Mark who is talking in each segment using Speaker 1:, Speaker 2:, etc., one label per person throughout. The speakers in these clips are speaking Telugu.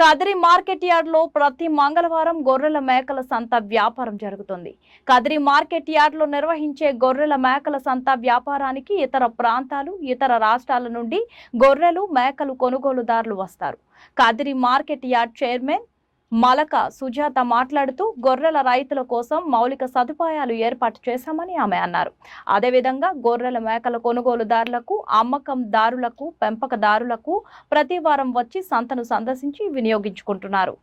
Speaker 1: కదిరి మార్కెట్ యార్డ్ లో ప్రతి మంగళవారం గొర్రెల మేకల సంత వ్యాపారం జరుగుతుంది. కదిరి మార్కెట్ యార్డ్ లో నిర్వహించే గొర్రెల మేకల సంత వ్యాపారానికి ఇతర ప్రాంతాలు, ఇతర రాష్ట్రాల నుండి గొర్రెలు, మేకలు కొనుగోలుదారులు వస్తారు. Kadiri market yard chairman Malaka Sujatha మాట్లాడుతూ గొర్రెల రైతుల కోసం మౌలిక సదుపాయాలు ఏర్పాటు చేశామని ఆమె అన్నారు. అదేవిధంగా గొర్రెల మేకల కొనుగోలుదారులకు, అమ్మకందారులకు, పెంపకదారులకు ప్రతి వారం వచ్చి సంతను సందర్శించి వినియోగించుకుంటున్నారు.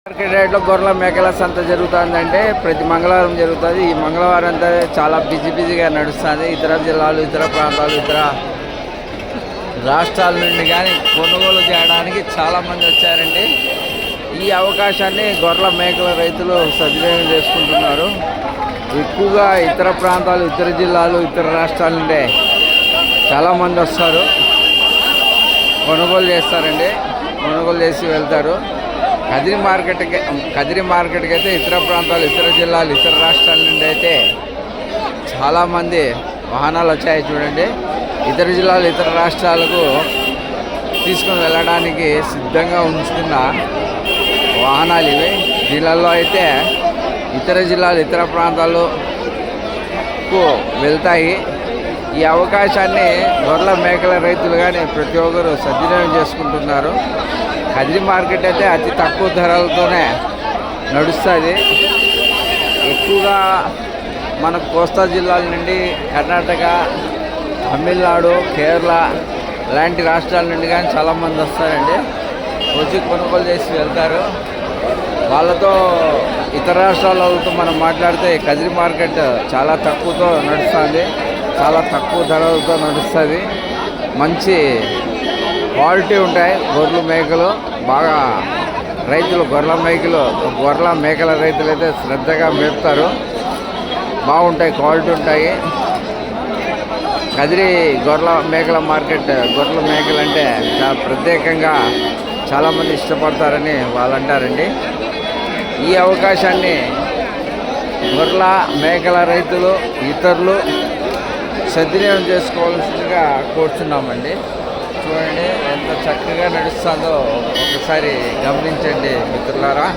Speaker 2: మార్కెట్ యార్డ్లో గొర్రెల మేకల సంత జరుగుతుందంటే ప్రతి మంగళవారం జరుగుతుంది. ఈ మంగళవారం అంతా చాలా బిజీగా నడుస్తుంది. ఇతర జిల్లాలు, ఇతర ప్రాంతాలు, ఇతర రాష్ట్రాల నుండి కానీ కొనుగోలు చేయడానికి చాలామంది వచ్చారండి. ఈ అవకాశాన్ని గొర్రెల మేకల రైతులు సద్వినియోగం చేసుకుంటున్నారు. ఎక్కువగా ఇతర ప్రాంతాలు, ఇతర జిల్లాలు, ఇతర రాష్ట్రాల నుండే చాలామంది వస్తారు, కొనుగోలు చేస్తారండి. కొనుగోలు చేసి వెళ్తారు. కదిరి మార్కెట్కి అయితే ఇతర ప్రాంతాలు, ఇతర జిల్లాలు, ఇతర రాష్ట్రాల నుండి అయితే చాలామంది వాహనాలు వచ్చాయి చూడండి. ఇతర జిల్లాలు, ఇతర రాష్ట్రాలకు తీసుకొని వెళ్ళడానికి సిద్ధంగా ఉంచుకున్న వాహనాలు ఇవి. జిల్లాల్లో అయితే ఇతర జిల్లాలు, ఇతర ప్రాంతాలకు వెళ్తాయి. ఈ అవకాశాన్ని గొర్రెల మేకల రైతులు కానీ ప్రతి ఒక్కరు సద్వినియోగం చేసుకుంటున్నారు. కదిరి మార్కెట్ అయితే అతి తక్కువ ధరలతోనే నడుస్తుంది. ఎక్కువగా మన కోస్తా జిల్లాల నుండి కర్ణాటక, తమిళనాడు, కేరళ లాంటి రాష్ట్రాల నుండి కానీ చాలామంది వస్తారండి. వచ్చి కొనుగోలు చేసి వెళ్తారు. వాళ్ళతో ఇతర రాష్ట్రాల వాళ్ళతో మనం మాట్లాడితే కదిరి మార్కెట్ చాలా తక్కువతో నడుస్తుంది, చాలా తక్కువ ధరలతో నడుస్తుంది. మంచి క్వాలిటీ ఉంటాయి గొర్రెలు, మేకలు. బాగా రైతులు గొర్రెల మేకల రైతులు అయితే శ్రద్ధగా మేపుతారు. బాగుంటాయి, క్వాలిటీ ఉంటాయి. కదిరి గొర్రెల మేకల మార్కెట్, గొర్రెల మేకలు అంటే చాలా ప్రత్యేకంగా చాలామంది ఇష్టపడతారని వాళ్ళు అంటారండి. ఈ అవకాశాన్ని గొర్రెల మేకల రైతులు, ఇతరులు సద్వినియోగం చేసుకోవాల్సిందిగా కోరుచున్నామండి. చూడండి ఎంత చక్కగా నడుస్తుందో ఒకసారి గమనించండి మిత్రులారా.